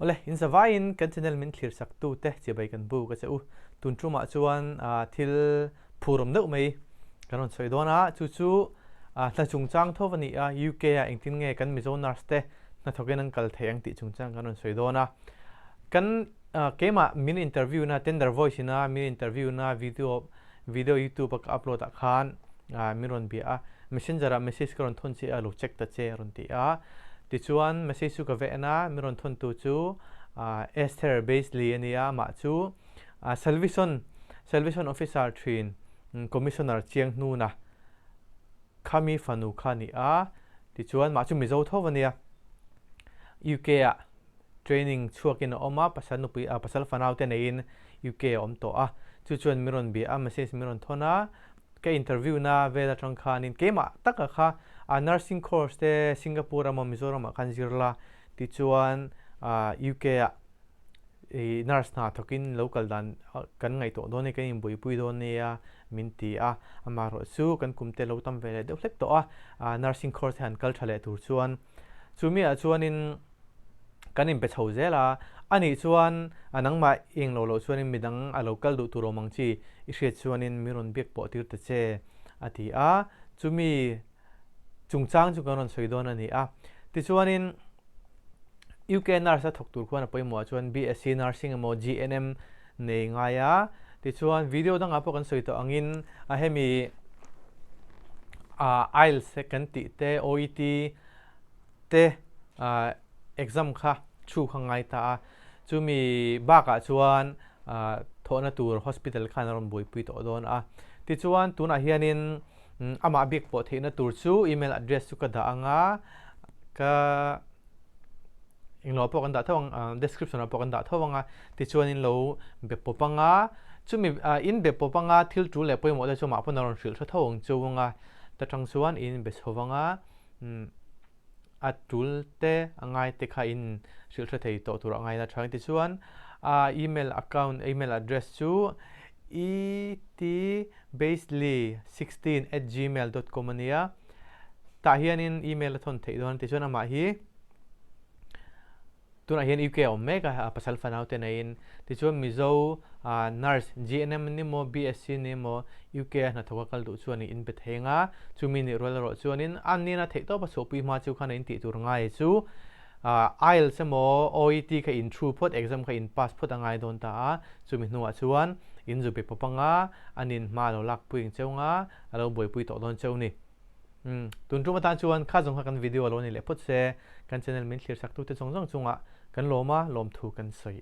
Ole in Savain kan channel min clear sak tu te che bai kan bu ka che u tun tru ma chuan thil phurom deuh mai kanon soidona chu chu ta chungchang thowani UK engtin nge kan mizonars te na thoken an kal theyang ti chungchang kanon soidona kan kema min interview na tender voice na min interview na video YouTube ka upload a khan miron bi messenger message karon thon che lo check ta che ron ti ti chuan message chu ka ve na miron thon tu chu Esther Basely ania ma chu Salvation Officer Thin Commissioner Chiang Nu na Khami Fanu khani ti chuan ma chu mizo thowania UK training chuakin oma pasal nupi pasal fanau te nein UK om to chu chuan miron bi message miron thona ke interview na vela tang khanin kema taka kha nursing course te Singapore ma Mizoram kan zirla ti chuan UK nurse na thokin local dan kan ngai to doni kan bui pui don ne min ti amaro chu kan kumte lo tam vele de flek to nursing course han kal thale tur chuan chumi chuanin kanin pe chho zela ani chuan anangma eng lo chuanin midang local du turo mangchi I hriat chuanin miron bek po tir te che ati chumi chungchang chu kanon soidon ani ti chuanin UK nurse thok tur khuan poimo chuan BSc nursing mo GNM nei ngaya ti chuan video dang apo kan soito angin hemi IELTS second ti te OET te exam kha chu khangai ta chumi baka chuan thona tur hospital khan ron boi pui to don ti chuan tuna hianin ama bik po theina tur chu email address chu ka da anga ka inglo po kan da thawang description po kan da thawanga ti chuan in lo be popanga chumi in be popanga thil tu le poimo le chuma pon ron hril tha thawang chuwanga ta tang chuan in be chhowanga atul te angai te kha in hril tha thei to tur angai na thang ti chuan email account email address chu etbasley16@gmail.com ania ta hianin email thon thei don ti chuan ama hi tuna hian UK omega pasal fanau te nein ti chuan mizo nurse GNM ni mo BSc ni mo UK na thoka kal du chuan in pe thenga chumi ni rol ro chuanin anni na thei to pa sopi ma chu khan in ti tur ngai chu IELTS mo OET ka in through pot exam ka in pass pot angai don ta chumi nuwa chuan in zu pe popanga anin ma lo lak puing cheunga alo boi pui to don cheuni tun tuma tan chuan kha jong kan video lo ni le pot se kan channel min clear sak tu te chong chunga kan loma lom thu kan soi